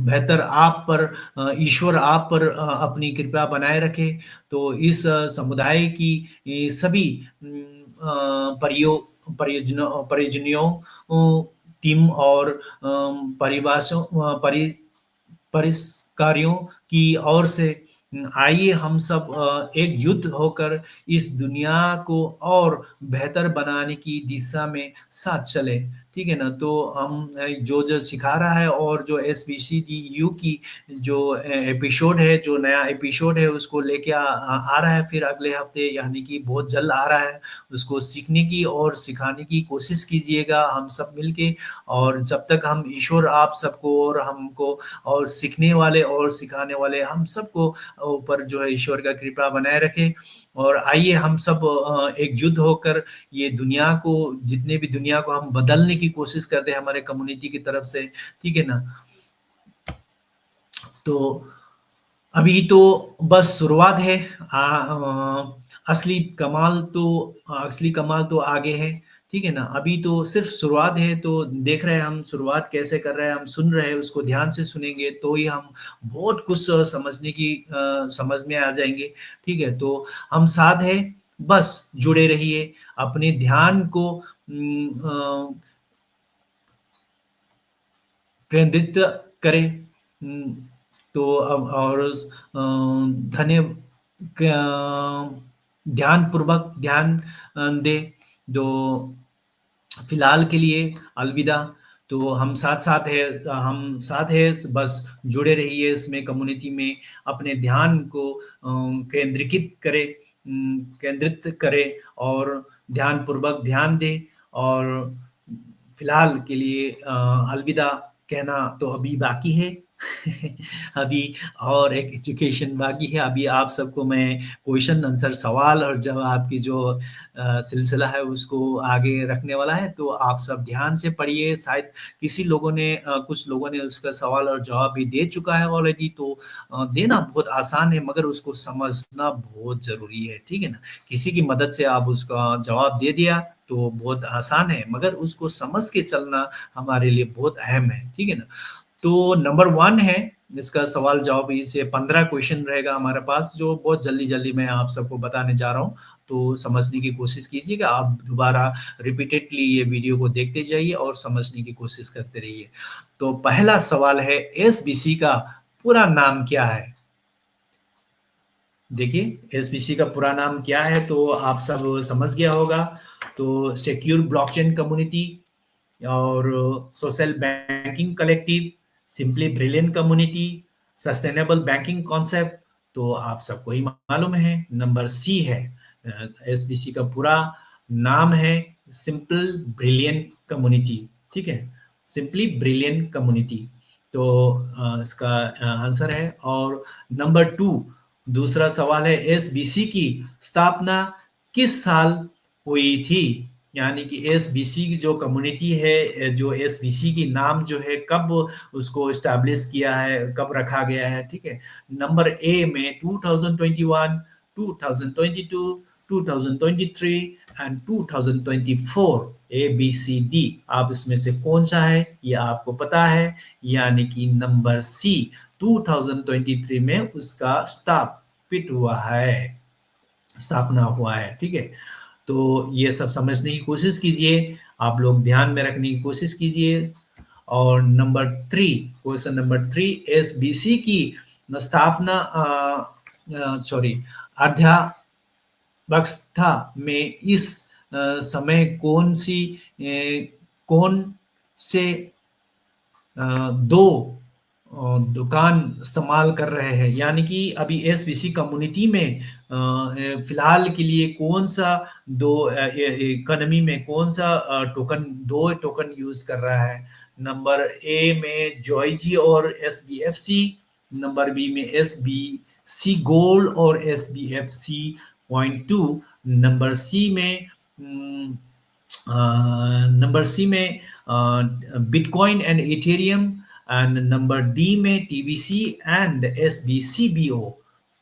बेहतर आप पर ईश्वर आप पर अपनी कृपा बनाए रखे। तो इस समुदाय की ये सभी परिजनियों टीम और परिभाषों परिष्कारियों की ओर से आइए हम सब एक युद्ध होकर इस दुनिया को और बेहतर बनाने की दिशा में साथ चलें, ठीक है ना? तो हम जो सिखा रहा है और जो एसबीसीडीयू की जो एपिसोड है, जो नया एपिसोड है उसको लेके आ रहा है फिर अगले हफ्ते यानी कि बहुत जल्द आ रहा है। उसको सीखने की और सिखाने की कोशिश कीजिएगा हम सब मिलके और जब तक हम ईश्वर आप सबको और हमको और सीखने वाले और सिखाने वाले हम सबको ऊपर जो है ईश्वर का कृपा बनाए रखे और आइए हम सब एकजुट होकर ये दुनिया को जितने भी दुनिया को हम बदलने की कोशिश करते हैं हमारे कम्युनिटी की तरफ से, ठीक है ना? तो अभी तो बस शुरुआत है। असली कमाल तो आगे है, ठीक है ना? अभी तो सिर्फ़ शुरुआत है, तो देख रहे हैं हम शुरुआत कैसे कर रहे हैं, हम सुन रहे हैं, उसको ध्यान से सुनेंगे तो ही हम बहुत कुछ समझ में आ जाएँगे, ठीक है? तो हम साथ हैं, बस जुड़े रहिए, अपने ध्यान को केंद्रित करें। तो अब और धन्य ध्यानपूर्वक ध्यान दें। जो फिलहाल के लिए अलविदा। तो हम साथ-साथ हैं, हम साथ हैं, बस जुड़े रहिए इसमें, कम्युनिटी में अपने ध्यान को केंद्रित करें और ध्यानपूर्वक ध्यान दें और फिलहाल के लिए अलविदा कहना तो अभी बाकी है। अभी और एक एजुकेशन बाकी है। अभी आप सबको मैं क्वेश्चन आंसर सवाल और जवाब की जो सिलसिला है उसको आगे रखने वाला है, तो आप सब ध्यान से पढ़िए। शायद किसी लोगों ने कुछ लोगों ने उसका सवाल और जवाब भी दे चुका है ऑलरेडी, तो देना बहुत आसान है मगर उसको समझना बहुत ज़रूरी है, ठीक है ना? किसी की मदद से आप उसका जवाब दे दिया तो बहुत आसान है, मगर उसको समझ के चलना हमारे लिए बहुत अहम है, ठीक है ना? तो नंबर 1 है, इसका सवाल-जवाब इसे 15 क्वेश्चन रहेगा हमारे पास, जो बहुत जल्दी-जल्दी मैं आप सबको बताने जा रहा हूँ। तो समझने की कोशिश कीजिएगा। आप दोबारा रिपीटेडली ये वीडियो को देखते जाइए और समझने की कोशिश करते रहिए। तो पहला सवाल है, एसबीसी का पूरा नाम क्या है? देखिए, एसबीसी का पूरा नाम क्या है, तो आप सब समझ गया होगा। तो सिक्योर ब्लॉकचेन कम्युनिटी और social banking collective, simply brilliant community, sustainable banking concept, तो आप सबको ही मालूम है। नंबर सी है, एसबीसी का पूरा नाम है सिंपल ब्रिलियंट कम्युनिटी, ठीक है? Simply brilliant community. तो इसका आंसर है। और नंबर 2, दूसरा सवाल है, एसबीसी की स्थापना किस साल हुई थी? यानी कि एसबीसी की जो कम्युनिटी है, जो एसबीसी की नाम जो है, कब उसको एस्टैब्लिश किया है, कब रखा गया है, ठीक है? नंबर ए में 2021, 2022, 2023 and 2024, A, B, C, D. आप इसमें से कौन-सा है, ये आपको पता है, यानी कि नंबर सी 2023 में उसका स्थापना हुआ है, ठीक है? तो ये सब समझने की कोशिश कीजिए, आप लोग ध्यान में रखने की कोशिश कीजिए। और नंबर 3, क्वेश्चन नंबर 3, एसबीसी की स्थापना सॉरी अध्यक्षता में इस समय कौन से 2 दुकान इस्तेमाल कर रहे हैं, यानी कि अभी एसबीसी कम्युनिटी में फिलहाल के लिए कौन-सा 2 इकोनॉमी में कौन-सा टोकन 2 टोकन यूज़ कर रहा है। नंबर ए में जॉयजी और एसबीएफसी, नंबर बी में एसबीसी गोल्ड और एसबीएफसी पॉइंट 2, नंबर सी में उम, नंबर सी में bitcoin and Ethereum and number D में टीबीसी एंड एसबीसीबीओ।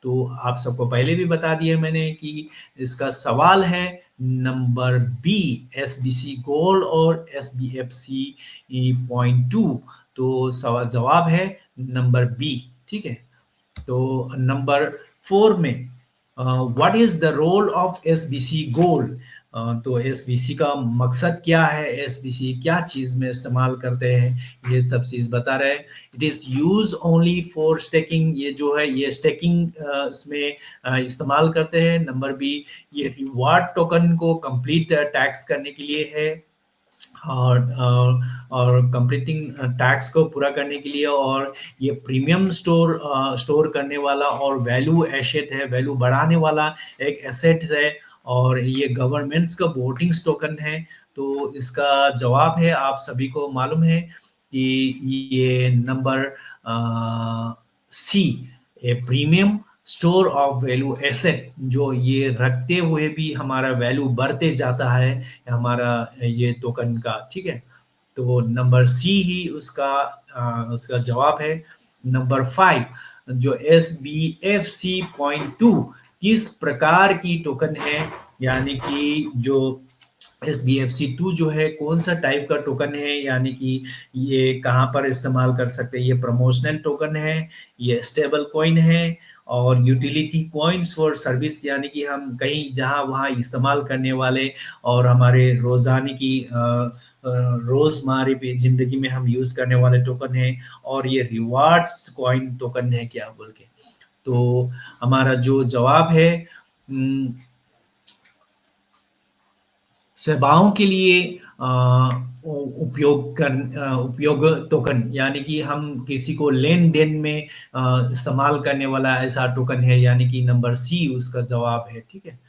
तो आप सबको पहले भी बता दिया मैंने कि इसका सवाल है नंबर बी, एसबीसी गोल्ड और एसबीएफसी पॉइंट टू। तो सवाल जवाब है नंबर बी, ठीक है? तो नंबर 4 में what is the role of SBC gold? तो एसबीसी का मकसद क्या है? एसबीसी क्या चीज़ में इस्तेमाल करते हैं? ये सब चीज़ बता रहे हैं। It is use only for staking, ये जो है ये स्टेकिंग इसमें इस्तेमाल करते हैं। नंबर बी, ये रिवार्ड टोकन को कंप्लीट टैक्स करने के लिए है। और कंप्लीटिंग टैक्स को पूरा करने के लिए, और ये प्रीमियम स्टोर करने वाला और वैल्यू एसेट है, वैल्यू बढ़ाने वाला एक एसेट है, और ये गवर्नमेंट्स का वोटिंग टोकन है। तो इसका जवाब है, आप सभी को मालूम है कि ये number C, a premium store of value asset, जो ये रखते हुए भी हमारा वैल्यू बढ़ते जाता है हमारा ये टोकन का, ठीक है? तो नंबर सी ही उसका जवाब है। नंबर 5, जो एसबीएफसी पॉइंट 2 किस प्रकार की टोकन है, यानी कि जो SBFC2 जो है कौन सा टाइप का टोकन है, यानी कि ये कहाँ पर इस्तेमाल कर सकते हैं। ये प्रमोशनल टोकन है, ये स्टेबल कॉइन है, और यूटिलिटी कॉइन्स फॉर सर्विस, यानी कि हम कहीं जहाँ वहाँ इस्तेमाल करने वाले और हमारे रोज़ाना की रोज़मर्रा की ज़िंदगी में हम यूज़ करने वाले टोकन है। और ये रिवार्ड्स कॉइन टोकन है क्या बोल के। तो हमारा जो जवाब है, सेवाओं के लिए उपयोग टोकन, यानी कि हम किसी को लेन-देन में इस्तेमाल करने वाला ऐसा टोकन है, यानी कि नंबर सी उसका जवाब है, ठीक है?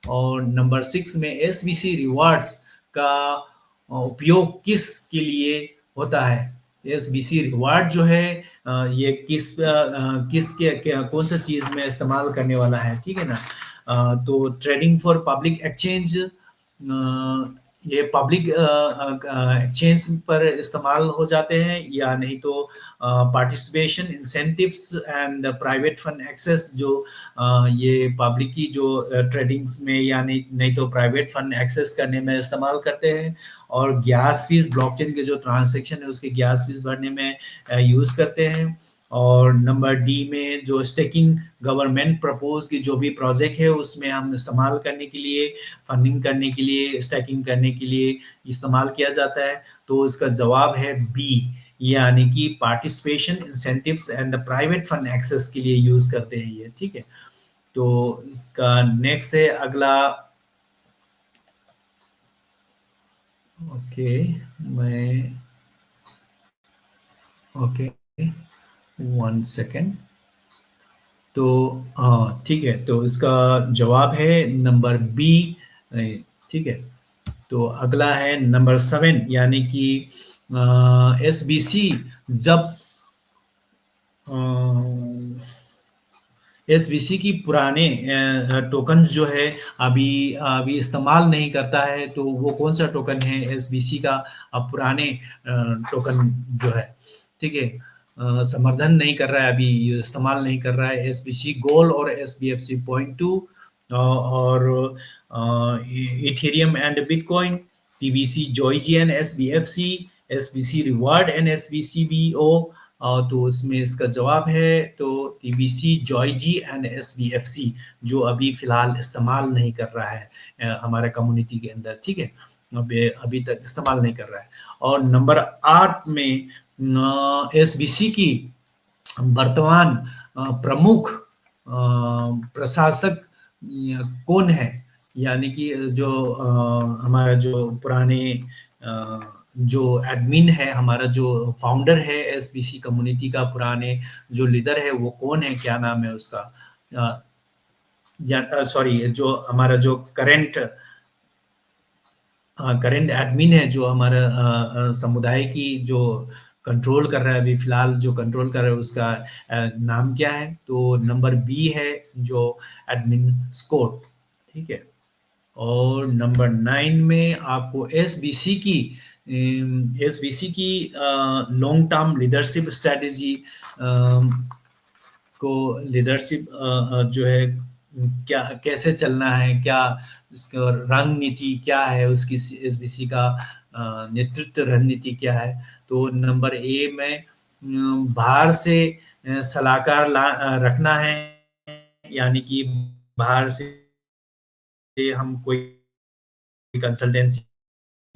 और नंबर 6 में एसबीसी रिवार्ड्स का उपयोग किसके लिए होता है? एसबीसी रिवार्ड जो है ये किसके क्या कौन-सा चीज़ में इस्तेमाल करने वाला है, ठीक है ना? तो ट्रेडिंग फॉर पब्लिक एक्सचेंज, ये पब्लिक एक्सचेंज पर इस्तेमाल हो जाते हैं, या नहीं तो participation incentives and private fund access, जो ये पब्लिक की जो ट्रेडिंग्स में, या नहीं नहीं तो प्राइवेट फंड एक्सेस करने में इस्तेमाल करते हैं। और गैस फीस, ब्लॉकचेन के जो ट्रांजैक्शन है उसके गैस फीस भरने में यूज़ करते हैं। और नंबर डी में जो स्टेकिंग, गवर्नमेंट प्रपोज की जो भी प्रोजेक्ट है उसमें हम इस्तेमाल करने के लिए, फंडिंग करने के लिए, स्टैकिंग करने के लिए इस्तेमाल किया जाता है। तो इसका जवाब है बी, यानी कि participation incentives and private fund access के लिए यूज़ करते हैं ये, ठीक है? तो इसका नेक्स्ट है अगला। ओके, मैं ओके, 1 सेकंड। तो ठीक है, तो इसका जवाब है नंबर बी, ठीक है? तो अगला है नंबर 7, यानी कि एसबीसी जब एसबीसी की पुराने टोकन्स जो है अभी अभी इस्तेमाल नहीं करता है, तो वो कौन सा टोकन है एसबीसी का? अब पुराने टोकन जो है, ठीक है, समर्थन नहीं कर रहा है, अभी ये इस्तेमाल नहीं कर रहा है, एसबीसी गोल्ड और एसबीएफसी पॉइंट टू, और इथेरियम एंड बिटकॉइन, टीबीसी जॉयजी and SBFC, SBC reward and SBCBO. तो इसमें इसका जवाब है तो टीबीसी जॉयजी एंड एसबीएफसी, जो अभी फिलहाल इस्तेमाल नहीं कर रहा है हमारे कम्युनिटी के अंदर, ठीक है? अभी अभी तक इस्तेमाल नहीं कर रहा है। और नंबर 8 में एसबीसी की वर्तमान प्रमुख प्रशासक कौन है? यानी कि जो हमारा जो पुराने जो एडमिन है, हमारा जो फाउंडर है एसबीसी कम्युनिटी का, पुराने जो लीडर है वो कौन है? क्या नाम है उसका? अ, या सॉरी, जो हमारा जो करंट एडमिन है, जो हमारा समुदाय की जो कंट्रोल कर रहा है, अभी फिलहाल जो कंट्रोल कर रहा है उसका नाम क्या है? तो नंबर बी है, जो एडमिन स्कॉट, ठीक है? और नंबर 9 में आपको एसबीसी की लॉन्ग टर्म लीडरशिप स्ट्रेटजी को, लीडरशिप जो है क्या, कैसे चलना है, क्या इसका रणनीति क्या है, उसकी एसबीसी का नेतृत्व रणनीति क्या है? तो नंबर ए में बाहर से सलाहकार रखना है, यानी कि बाहर से हम कोई कंसल्टेंसी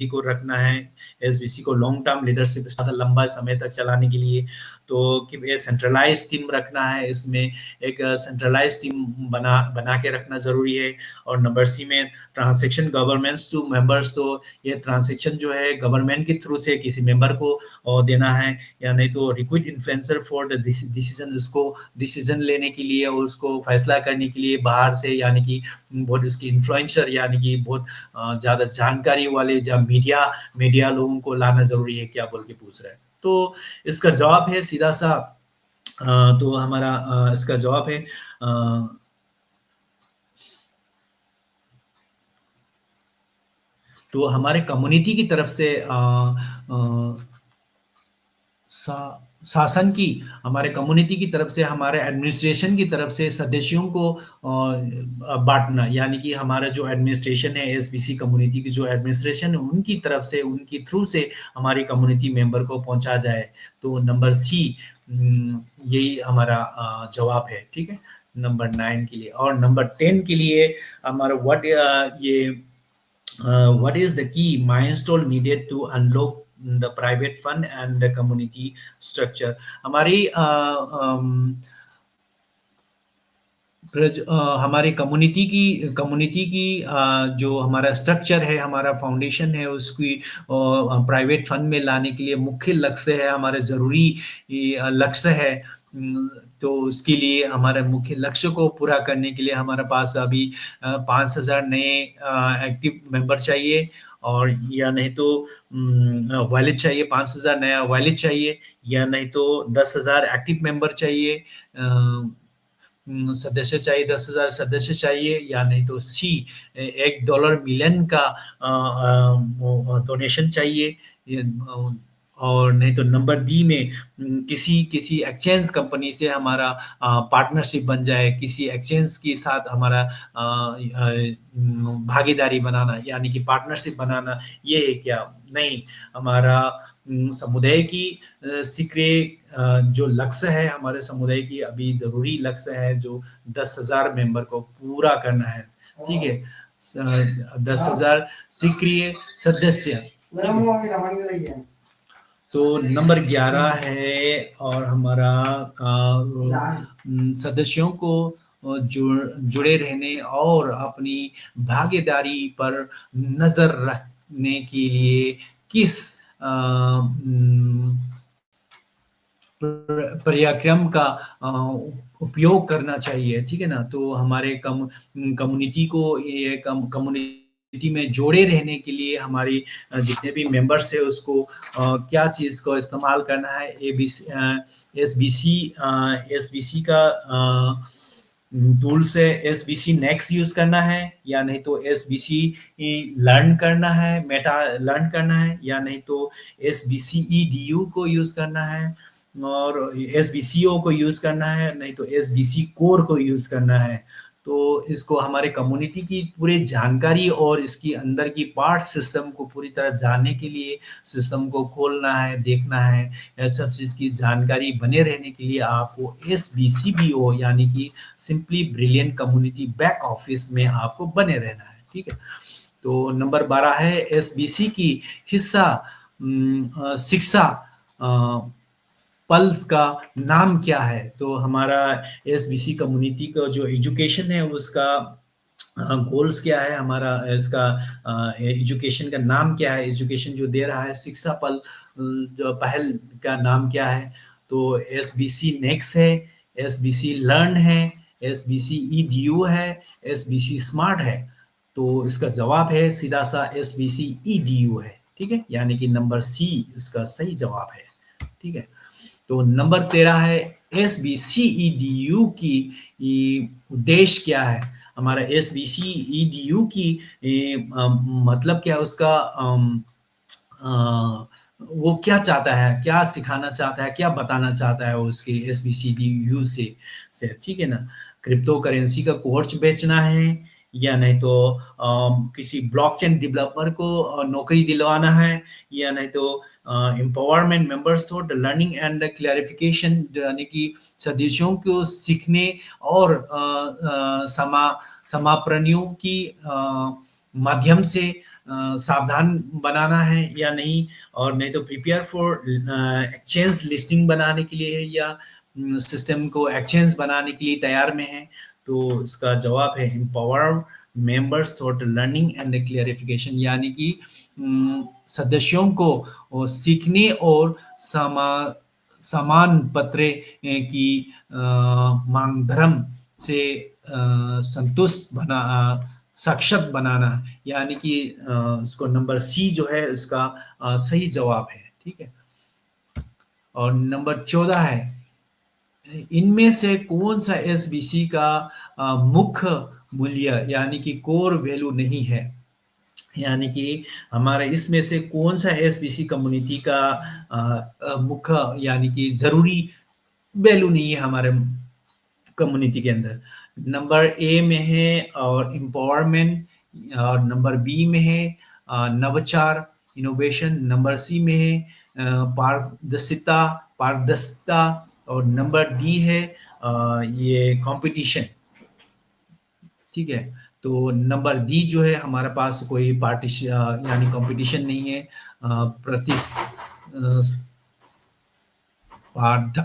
को रखना है, एसबीसी को लॉन्ग टर्म लीडरशिप ज़्यादा लंबा समय तक चलाने के लिए। तो कि ये सेंट्रलाइज़ टीम रखना है, इसमें एक सेंट्रलाइज़ टीम बना बना के रखना ज़रूरी है। और नंबर सी में ट्रांज़ैक्शन गवर्नेंस टू मेंबर्स, तो ये ट्रांज़ैक्शन जो है गवर्नमेंट के थ्रू से किसी मेंबर को देना है, या नहीं तो liquid influencer for the decision, उसको डिसीजन लेने के लिए और उसको फैसला करने के लिए बाहर से, यानी कि बहुत उसकी इन्फ्लुएंसर, यानी कि बहुत ज़्यादा जानकारी वाले या मीडिया मीडिया लोगों को लाना ज़रूरी है क्या बोल के पूछ रहा है। तो इसका जवाब है सीधा-सा, तो हमारा इसका जवाब है तो हमारे कम्युनिटी की तरफ से शासन की, हमारे कम्युनिटी की तरफ से, हमारे एडमिनिस्ट्रेशन की तरफ से सदस्यों को बाँटना, यानी कि हमारा जो एडमिनिस्ट्रेशन है, एसबीसी कम्युनिटी की जो एडमिनिस्ट्रेशन है, उनकी तरफ से, उनकी थ्रू से हमारी कम्युनिटी मेंबर को पहुँचा जाए। तो नंबर सी यही हमारा जवाब है, ठीक है? नंबर 9 के लिए। और नंबर 10 के लिए हमारा what is the key milestone needed to unlock the private fund and the community structure? हमारी हमारी कम्युनिटी की जो हमारा स्ट्रक्चर है, हमारा फाउंडेशन है, उसकी प्राइवेट फंड में लाने के लिए मुख्य लक्ष्य है, हमारे ज़रूरी लक्ष्य है। तो उसके लिए हमारे मुख्य लक्ष्य को पूरा करने के लिए हमारे पास अभी 5,000 नए एक्टिव मेंबर चाहिए, और या नहीं तो वॉलेट चाहिए, 5,000 नया वॉलेट चाहिए, या नहीं तो 10,000 एक्टिव मेंबर चाहिए, सदस्य चाहिए, 10,000 सदस्य चाहिए, या नहीं तो सी $1 मिलियन का डोनेशन चाहिए, और नहीं तो नंबर डी में किसी किसी एक्सचेंज कंपनी से हमारा पार्टनरशिप बन जाए, किसी एक्सचेंज के साथ हमारा भागीदारी बनाना, यानी कि पार्टनरशिप बनाना, ये है क्या? नहीं, हमारा समुदाय की जो लक्ष्य है, हमारे समुदाय की अभी ज़रूरी लक्ष्य है, जो 10,000 मेंबर को पूरा करना है, ठीक है? 10,000 सक्रिय सदस्य, ठीक है? तो नंबर 11 है, और हमारा सदस्यों को जुड़े रहने और अपनी भागीदारी पर नज़र रखने के लिए किस पर्याक्रम का उपयोग करना चाहिए, ठीक है ना? तो हमारे कम्युनिटी को, ये कम्युनिटी में जोड़े रहने के लिए हमारी जितने भी मेंबर्स हैं उसको क्या चीज़ को इस्तेमाल करना है, एसबीसी का टूल्स है, एसबीसी नेक्स्ट यूज़ करना है, या नहीं तो एसबीसी लर्न करना है, मेटा लर्न करना है, या नहीं तो एसबीसी ईडीयू को यूज़ करना है, और एसबीसीओ को यूज़ करना है, नहीं तो एसबीसी कोर को यूज़ करना है। तो इसको हमारे कम्युनिटी की पूरी जानकारी और इसकी अंदर की पार्ट सिस्टम को पूरी तरह जानने के लिए सिस्टम को खोलना है, देखना है। यह सब चीज़ की जानकारी बने रहने के लिए आपको एसबीसीबीओ, यानी कि simply brilliant community back office में आपको बने रहना है, ठीक है? तो नंबर 12 है एसबीसी की हिस्सा शिक्षा पल्स का नाम क्या है? तो हमारा एसबीसी कम्युनिटी का जो एजुकेशन है उसका गोल्स क्या है, हमारा इसका एजुकेशन का नाम क्या है, एजुकेशन जो दे रहा है शिक्षा पल जो पहल का नाम क्या है? तो एसबीसी नेक्स्ट है, एसबीसी लर्न है, एसबीसी ईडीयू है, एसबीसी स्मार्ट है। तो इसका जवाब है सीधा सा एसबीसी ईडीयू है, ठीक है? यानी कि नंबर सी इसका सही जवाब है, ठीक है? तो नंबर 13 है एसबीसीईडीयू की उद्देश्य क्या है? हमारा एसबीसीईडीयू की मतलब क्या है उसका, वो क्या चाहता है, क्या सिखाना चाहता है, क्या बताना चाहता है उसके एसबीसीडीयू से, ठीक है ना? क्रिप्टो करेंसी का कोर्स बेचना है, या नहीं तो किसी ब्लॉकचेन डेवलपर को नौकरी दिलवाना है, या नहीं तो empowerment members thought learning and clarification, यानी कि सदस्यों को सीखने और समापरणियों की माध्यम से सावधान बनाना है, या नहीं, और नहीं तो प्रिपेयर फॉर एक्सचेंज लिस्टिंग बनाने के लिए है, या सिस्टम को एक्सचेंज बनाने के लिए तैयार में है। तो इसका जवाब है empower members thought learning and clarification, यानी कि सदस्यों को सीखने और समान पत्र की मांग धर्म से संतुष्ट सक्षम बनाना, यानी कि इसको नंबर सी जो है इसका सही जवाब है, ठीक है? और नंबर 14 है इनमें से कौन सा एसबीसी का मुख्य मूल्य, यानी कि कोर वैल्यू नहीं है? यानी कि हमारे इसमें से कौन-सा एसबीसी कम्युनिटी का मुख्य यानी कि ज़रूरी वैल्यू नहीं है हमारे कम्युनिटी के अंदर। नंबर ए में है और एम्पावरमेंट और नंबर बी में है नवाचार, इनोवेशन, नंबर सी में है पारदर्शिता और नंबर डी है ये कॉम्पिटिशन, ठीक है? तो नंबर डी जो है हमारे पास कोई यानी कॉम्पिटिशन नहीं है स्पर्धा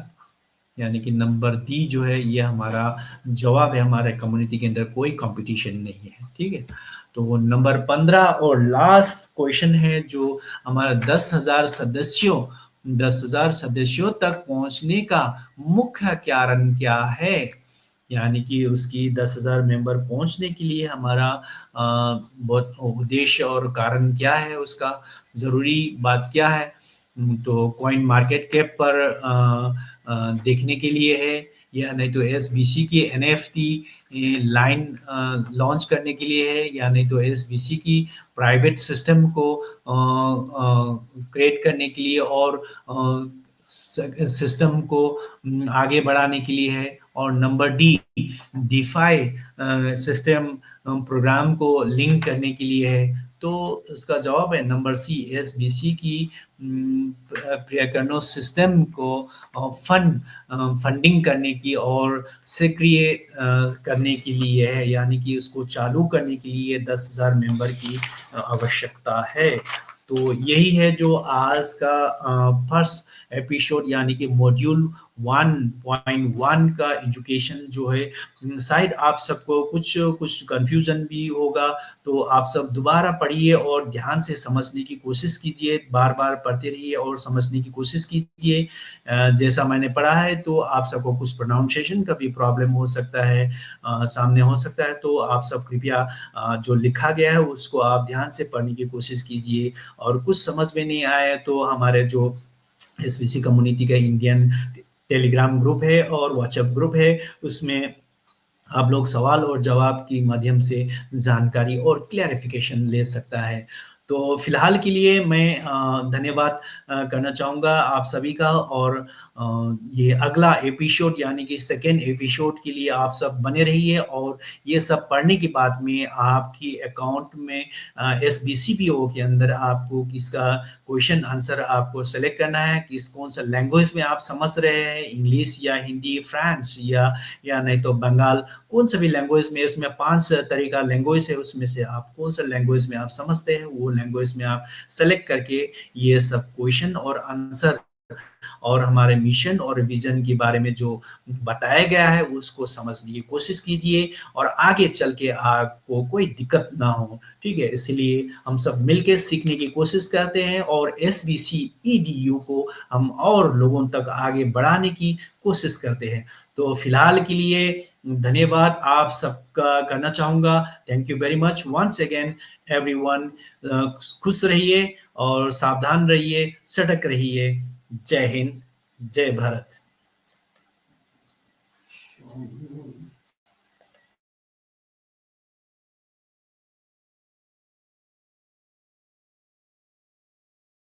यानी कि नंबर डी जो है ये हमारा जवाब है हमारे कम्युनिटी के अंदर कोई कंपटीशन नहीं है, ठीक है? तो नंबर 15 और लास्ट क्वेश्चन है जो हमारा 10,000 सदस्यों तक पहुँचने का मुख्य कारण क्या है? यानी कि उसकी 10,000 मेंबर पहुँचने के लिए हमारा बहुत उद्देश्य और कारण क्या है उसका, ज़रूरी बात क्या है? तो कॉइन मार्केट कैप पर देखने के लिए है या नहीं तो एसबीसी की एनएफटी लाइन लॉन्च करने के लिए है या नहीं तो एसबीसी की प्राइवेट सिस्टम को क्रिएट करने के लिए और सिस्टम को आगे बढ़ाने के लिए है और number D DeFi system program को लिंक करने के लिए है तो इसका जवाब है नंबर सी एसबीसी की प्रियकर्नो सिस्टम को फंडिंग करने की और सक्रिय करने के लिए है यानी कि उसको चालू करने के लिए 10,000 मेंबर की आवश्यकता है तो यही है जो आज का फर्स्ट एपिसोड यानी कि मॉड्यूल 1.1 का एजुकेशन जो है शायद आप सबको कुछ कुछ कंफ्यूजन भी होगा तो आप सब दोबारा पढ़िए और ध्यान से समझने की कोशिश कीजिए बार-बार पढ़ते रहिए और समझने की कोशिश कीजिए जैसा मैंने पढ़ा है तो आप सबको कुछ प्रोनाउंसिएशन का भी प्रॉब्लम हो सकता है सामने हो सकता है तो आप सब कृपया जो लिखा गया है उसको आप ध्यान से पढ़ने की कोशिश कीजिए और कुछ समझ में नहीं आया तो हमारे जो एसबीसी कम्युनिटी का इंडियन टेलीग्राम ग्रुप है और व्हाट्सएप ग्रुप है उसमें आप लोग सवाल और जवाब के माध्यम से जानकारी और क्लैरिफिकेशन ले सकता है। तो फिलहाल के लिए मैं धन्यवाद करना चाहूँगा आप सभी का और ये अगला एपिसोड यानी कि सेकंड एपिसोड के लिए आप सब बने रहिए और ये सब पढ़ने के बाद में आपकी अकाउंट में एसबीसीपीओ के अंदर आपको इसका क्वेश्चन आंसर आपको सेलेक्ट करना है कि कौन सा लैंग्वेज में आप समझ रहे हैं इंग्लिश या हिंदी, फ्रेंच या नहीं तो बंगाल कौन सा भी लैंग्वेज में इसमें 5 तरह का लैंग्वेज है उसमें से आप कौन सा लैंग्वेज में आप समझते हैं वो लैंग्वेज में आप सेलेक्ट करके ये सब क्वेश्चन और आंसर और हमारे मिशन और विजन के बारे में जो बताया गया है उसको समझने की कोशिश कीजिए और आगे चल के आपको कोई दिक्कत ना हो ठीक है इसलिए हम सब मिलके सीखने की कोशिश करते हैं और एसबीसी ईडीयू को हम और लोगों तक आगे बढ़ाने की कोशिश करते हैं तो फिलहाल के लिए धन्यवाद आप सबका करना चाहूँगा thank you very much once again everyone खुश रहिए और सावधान रहिए सतर्क रहिए जय हिंद जय भारत